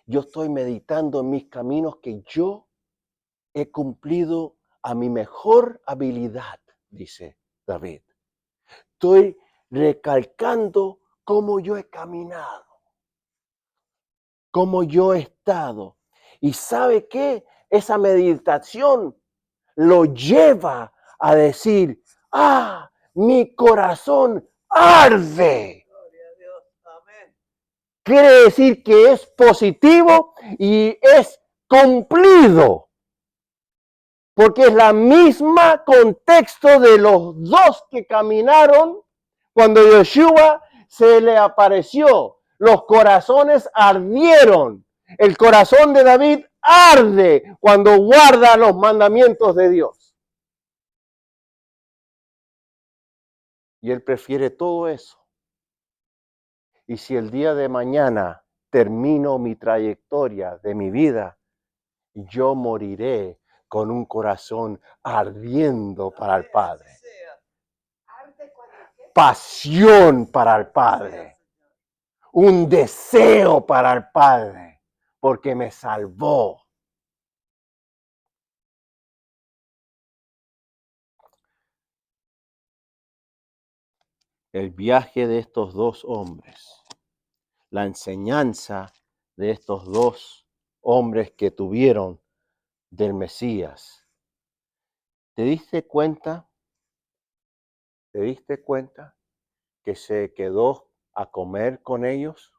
Yo estoy meditando en mis caminos que yo he cumplido a mi mejor habilidad, dice David. Estoy recalcando cómo yo he caminado, cómo yo he estado. ¿Y sabe qué? Esa meditación lo lleva a decir, mi corazón arde. Gloria a Dios. Amén. Quiere decir que es positivo y es cumplido. Porque es la misma contexto de los dos que caminaron cuando Yoshua se le apareció. Los corazones ardieron. El corazón de David arde cuando guarda los mandamientos de Dios. Y él prefiere todo eso. Y si el día de mañana termino mi trayectoria de mi vida, yo moriré con un corazón ardiendo para el Padre. Pasión para el Padre. Un deseo para el Padre. Porque me salvó. El viaje de estos dos hombres. La enseñanza de estos dos hombres que tuvieron del Mesías. ¿Te diste cuenta? ¿Te diste cuenta que se quedó a comer con ellos?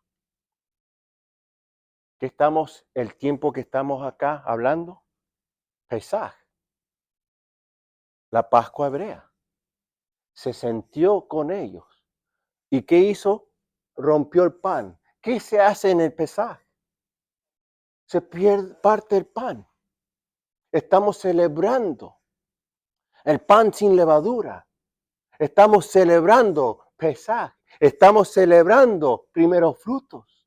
¿Qué estamos, el tiempo que estamos acá hablando? Pesaj, la Pascua hebrea. Se sentó con ellos. ¿Y qué hizo? Rompió el pan. ¿Qué se hace en el Pesaj? Se parte el pan. Estamos celebrando el pan sin levadura. Estamos celebrando Pesaj. Estamos celebrando primeros frutos.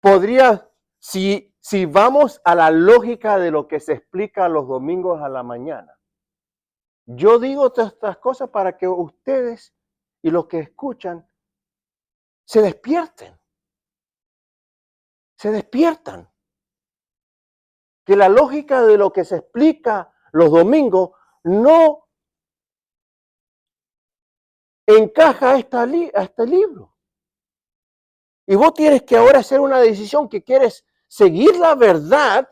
Podría, si vamos a la lógica de lo que se explica los domingos a la mañana, yo digo todas estas cosas para que ustedes y los que escuchan se despierten. Se despiertan. Que la lógica de lo que se explica los domingos no encaja a este libro. Y vos tienes que ahora hacer una decisión que quieres seguir la verdad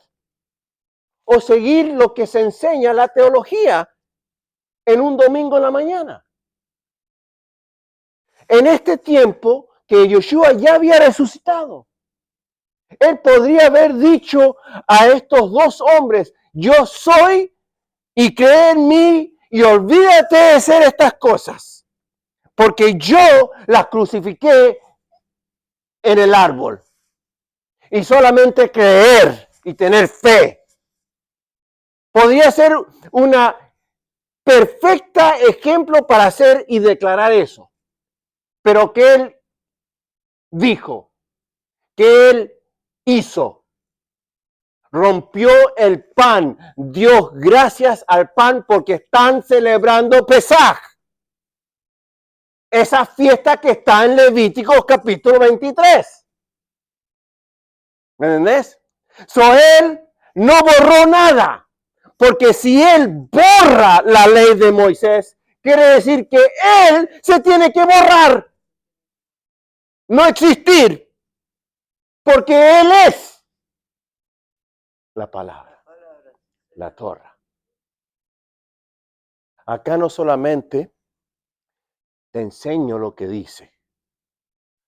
o seguir lo que se enseña la teología en un domingo en la mañana. En este tiempo que Yoshua ya había resucitado, él podría haber dicho a estos dos hombres, yo soy y cree en mí y olvídate de hacer estas cosas, porque yo las crucifiqué en el árbol. Y solamente creer y tener fe. Podría ser una perfecta ejemplo para hacer y declarar eso. Pero que él dijo, que él hizo, rompió el pan, dio gracias al pan porque están celebrando Pesaj. Esa fiesta que está en Levíticos capítulo 23. ¿Me entendés? Él no borró nada. Porque si él borra la ley de Moisés, quiere decir que él se tiene que borrar. No existir. Porque él es la palabra, la Torah. Acá no solamente te enseño lo que dice.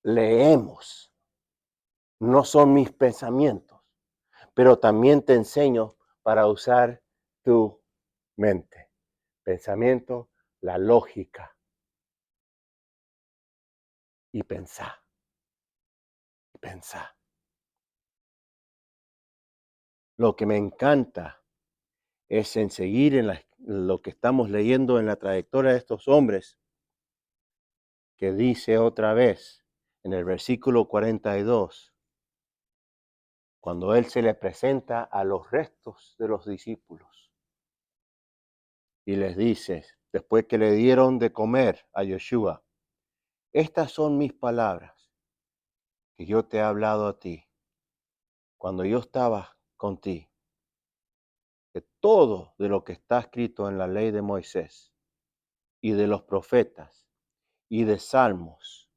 Leemos. No son mis pensamientos. Pero también te enseño para usar tu mente. Pensamiento, la lógica. Y pensar. Pensar. Lo que me encanta es en seguir en lo que estamos leyendo en la trayectoria de estos hombres, que dice otra vez en el versículo 42, cuando él se le presenta a los restos de los discípulos y les dice, después que le dieron de comer a Yeshua, estas son mis palabras que yo te he hablado a ti cuando yo estaba contigo, que todo de lo que está escrito en la ley de Moisés y de los profetas y de Salmos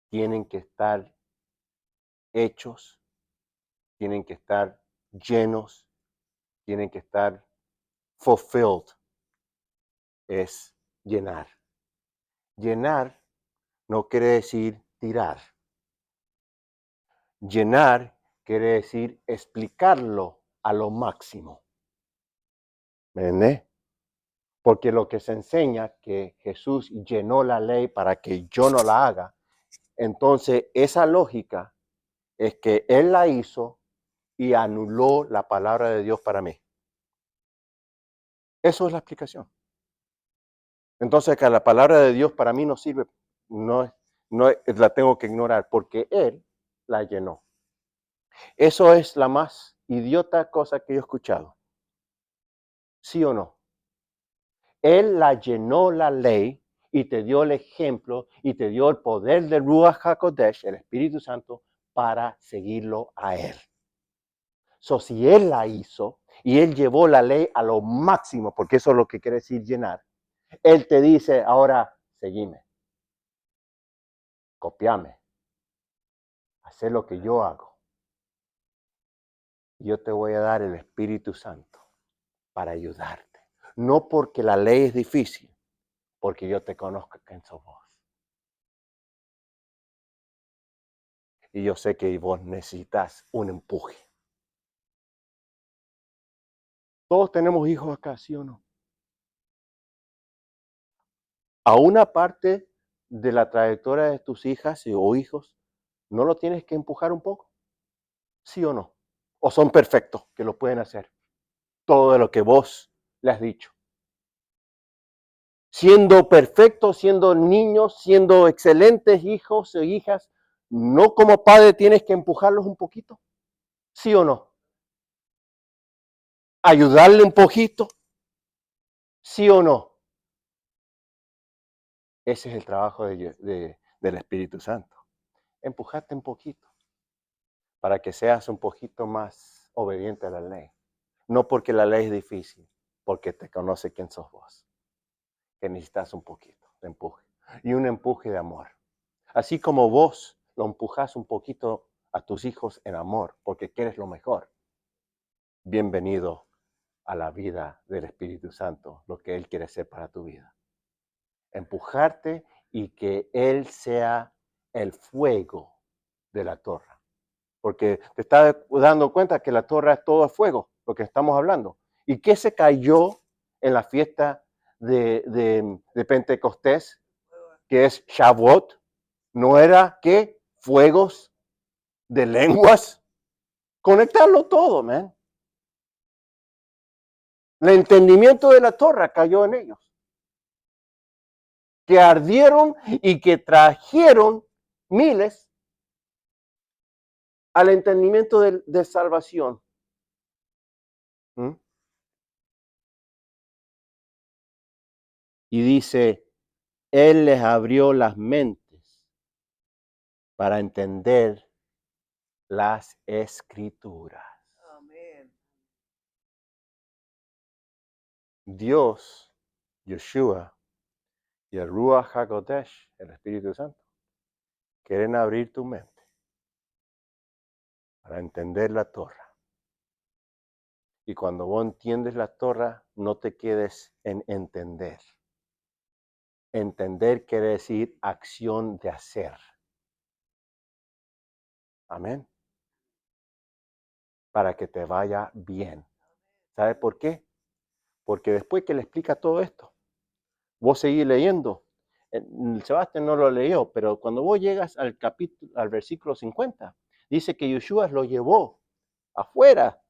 tienen que estar hechos, tienen que estar llenos, tienen que estar fulfilled, es llenar. Llenar no quiere decir tirar. Llenar quiere decir explicarlo a lo máximo. ¿Me entiendes? Porque lo que se enseña que Jesús llenó la ley para que yo no la haga, entonces esa lógica es que Él la hizo y anuló la palabra de Dios para mí. Eso es la explicación. Entonces que la palabra de Dios para mí no sirve, no la tengo que ignorar porque Él la llenó. Eso es la más idiota cosa que yo he escuchado. ¿Sí o no? Él la llenó la ley y te dio el ejemplo y te dio el poder del Ruach HaKodesh, el Espíritu Santo, para seguirlo a Él. So, si Él la hizo y Él llevó la ley a lo máximo, porque eso es lo que quiere decir llenar, Él te dice, ahora, seguime, copiame, haz lo que yo hago. Yo te voy a dar el Espíritu Santo para ayudarte. No porque la ley es difícil, porque yo te conozco quién sos vos. Y yo sé que vos necesitas un empuje. Todos tenemos hijos acá, ¿sí o no? A una parte de la trayectoria de tus hijas o hijos, ¿no lo tienes que empujar un poco? ¿Sí o no? ¿O son perfectos que lo pueden hacer? Todo lo que vos le has dicho. Siendo perfectos, siendo niños, siendo excelentes hijos o hijas, ¿no como padre tienes que empujarlos un poquito? ¿Sí o no? ¿Ayudarle un poquito? ¿Sí o no? Ese es el trabajo del Espíritu Santo. Empujarte un poquito para que seas un poquito más obediente a la ley. No porque la ley es difícil, porque te conoce quién sos vos. Que necesitas un poquito de empuje. Y un empuje de amor. Así como vos lo empujas un poquito a tus hijos en amor, porque quieres lo mejor. Bienvenido a la vida del Espíritu Santo, lo que Él quiere hacer para tu vida. Empujarte y que Él sea el fuego de la torre. Porque te estás dando cuenta que la torre es todo fuego, lo que estamos hablando. ¿Y qué se cayó en la fiesta de Pentecostés, que es Shavuot? ¿No era que fuegos de lenguas? Conectarlo todo, man. El entendimiento de la torre cayó en ellos. Que ardieron y que trajeron miles al entendimiento de salvación. ¿Mm? Y dice, Él les abrió las mentes para entender las escrituras. Amén. Dios, Yeshua y el Ruach HaKodesh, el Espíritu Santo, quieren abrir tu mente para entender la Torah. Y cuando vos entiendes la Torah, no te quedes en entender. Entender quiere decir acción de hacer. Amén. Para que te vaya bien. ¿Sabe por qué? Porque después que le explica todo esto, vos seguís leyendo. Sebastián no lo leyó, pero cuando vos llegas al versículo 50, dice que Yeshua lo llevó afuera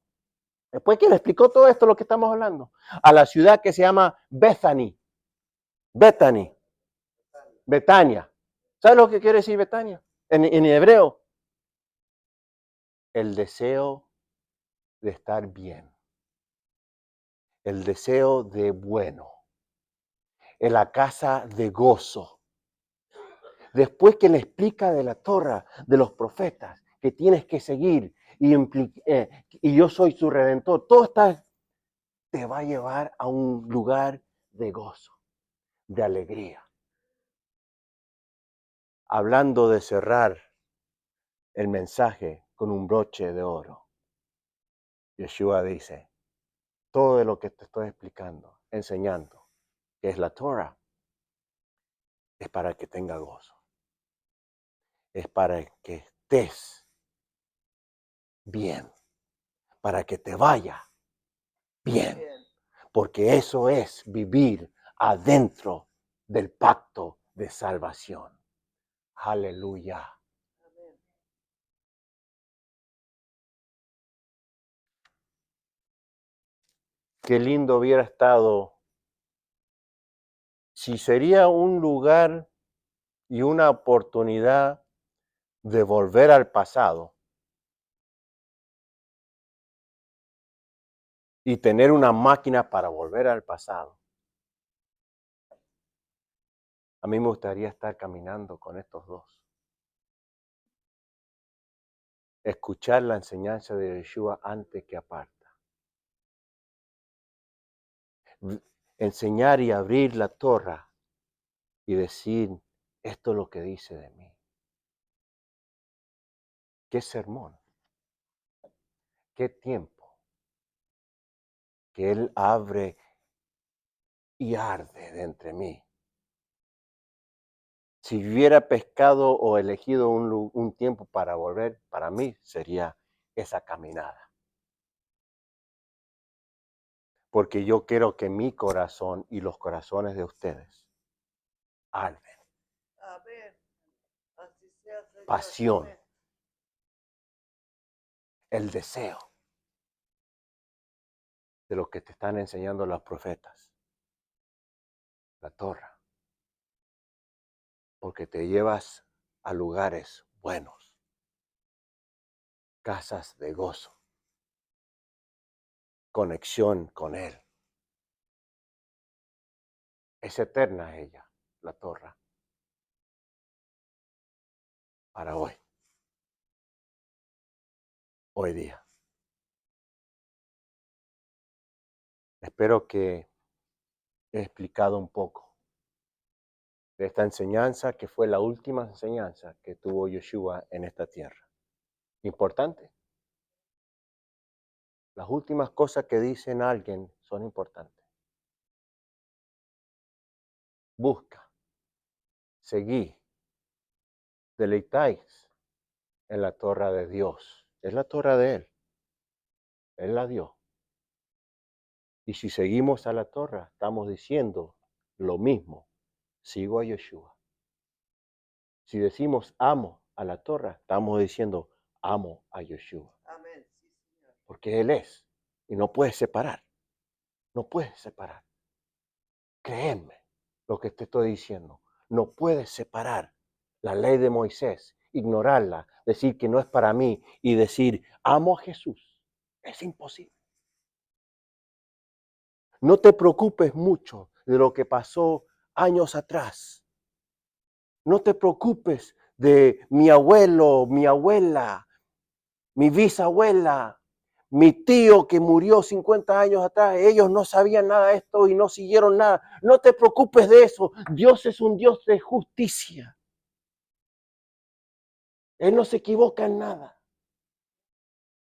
Después que le explicó todo esto, lo que estamos hablando, a la ciudad que se llama Bethany. Betania. ¿Sabes lo que quiere decir Betania? En hebreo, el deseo de estar bien, el deseo de bueno, en la casa de gozo. Después que le explica de la Torah, de los profetas, que tienes que seguir y yo soy su redentor, todo está, te va a llevar a un lugar de gozo, de alegría. Hablando de cerrar el mensaje con un broche de oro, Yeshua dice, todo de lo que te estoy explicando, enseñando, que es la Torah, es para que tenga gozo. Es para que estés bien, para que te vaya bien, porque eso es vivir adentro del pacto de salvación. Aleluya. Qué lindo hubiera estado si sería un lugar y una oportunidad de volver al pasado y tener una máquina para volver al pasado. A mí me gustaría estar caminando con estos dos. Escuchar la enseñanza de Yeshua antes que aparta. Enseñar y abrir la Torah y decir, esto es lo que dice de mí. Qué sermón, qué tiempo que Él abre y arde de entre mí. Si hubiera pescado o elegido un tiempo para volver, para mí sería esa caminada. Porque yo quiero que mi corazón y los corazones de ustedes arden. Amén. Así sea, Señor. Pasión. Amén. El deseo de lo que te están enseñando los profetas. La Torah. Porque te llevas a lugares buenos. Casas de gozo. Conexión con Él. Es eterna ella, la Torah. Para hoy. Hoy día. Espero que he explicado un poco de esta enseñanza que fue la última enseñanza que tuvo Yeshua en esta tierra. Importante. Las últimas cosas que dicen alguien son importantes. Busca, seguí, deleitáis en la Torah de Dios. Es la Torah de Él. Él la dio. Y si seguimos a la Torah, estamos diciendo lo mismo. Sigo a Yeshua. Si decimos amo a la Torah, estamos diciendo amo a Yeshua. Amén. Sí, Señor. Porque Él es. Y no puedes separar. No puedes separar. Créeme lo que te estoy diciendo. No puedes separar la ley de Moisés, ignorarla, decir que no es para mí y decir amo a Jesús. Es imposible. No te preocupes mucho de lo que pasó años atrás. No te preocupes de mi abuelo, mi abuela, mi bisabuela, mi tío que murió 50 años atrás. Ellos no sabían nada de esto y no siguieron nada. No te preocupes de eso. Dios es un Dios de justicia. Él no se equivoca en nada.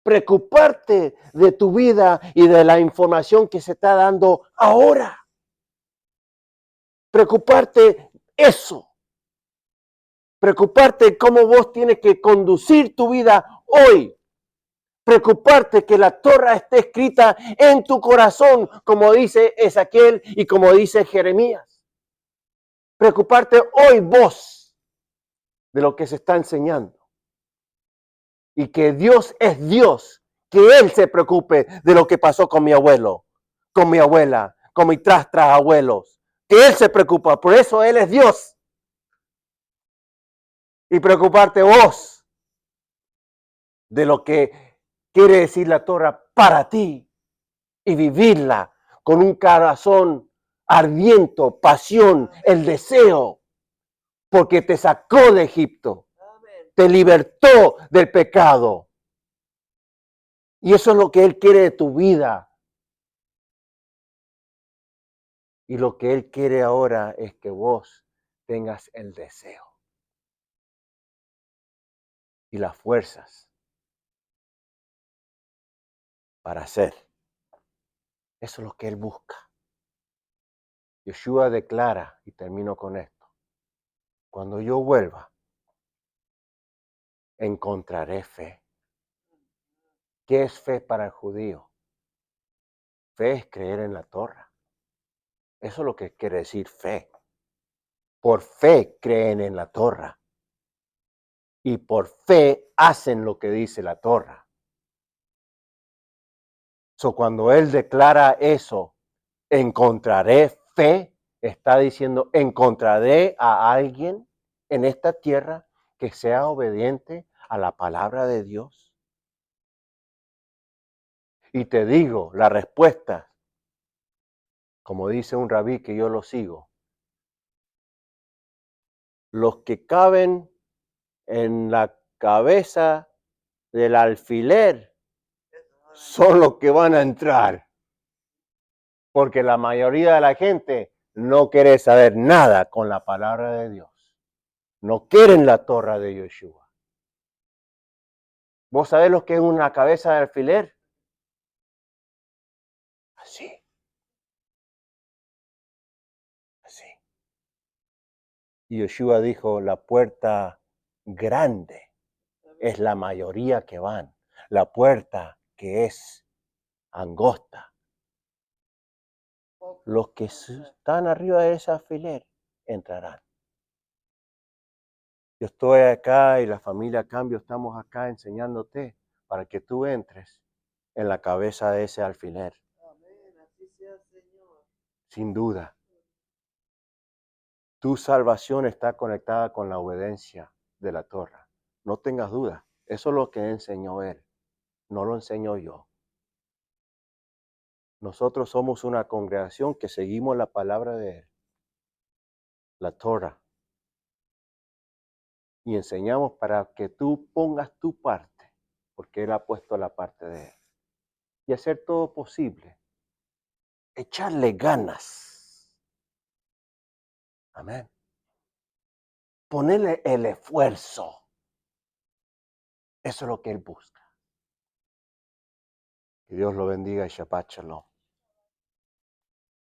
Preocuparte de tu vida y de la información que se está dando ahora. Preocuparte eso. Preocuparte cómo vos tienes que conducir tu vida hoy. Preocuparte que la Torah esté escrita en tu corazón, como dice Ezequiel y como dice Jeremías. Preocuparte hoy vos de lo que se está enseñando. Y que Dios es Dios que Él se preocupe de lo que pasó con mi abuelo, con mi abuela, con mis tras abuelos. Que Él se preocupa. Por eso Él es Dios. Y preocuparte vos de lo que quiere decir la Torah para ti y vivirla con un corazón ardiente, pasión, el deseo, porque te sacó de Egipto, te libertó del pecado. Y eso es lo que Él quiere de tu vida. Y lo que Él quiere ahora es que vos tengas el deseo y las fuerzas para hacer. Eso es lo que Él busca. Yeshua declara, y termino con esto, cuando yo vuelva, encontraré fe. ¿Qué es fe para el judío? Fe es creer en la Torah. Eso es lo que quiere decir fe. Por fe creen en la Torah. Y por fe hacen lo que dice la Torah. So, cuando Él declara eso, encontraré fe, está diciendo, encontraré a alguien en esta tierra que sea obediente a la palabra de Dios. Y te digo, la respuesta, como dice un rabí que yo lo sigo, los que caben en la cabeza del alfiler son los que van a entrar. Porque la mayoría de la gente no quiere saber nada con la palabra de Dios. No quieren la Torah de Yeshua. ¿Vos sabés lo que es una cabeza de alfiler? Así. Así. Y Yeshua dijo, la puerta grande es la mayoría que van. La puerta que es angosta. Los que están arriba de ese alfiler entrarán. Yo estoy acá y la familia Cambio estamos acá enseñándote para que tú entres en la cabeza de ese alfiler. Amén, así sea, Señor. Sin duda. Tu salvación está conectada con la obediencia de la Torah. No tengas duda. Eso es lo que enseñó Él. No lo enseño yo. Nosotros somos una congregación que seguimos la palabra de Él, la Torah. Y enseñamos para que tú pongas tu parte, porque Él ha puesto la parte de Él. Y hacer todo posible. Echarle ganas. Amén. Ponerle el esfuerzo. Eso es lo que Él busca. Que Dios lo bendiga y Shabbat Shalom.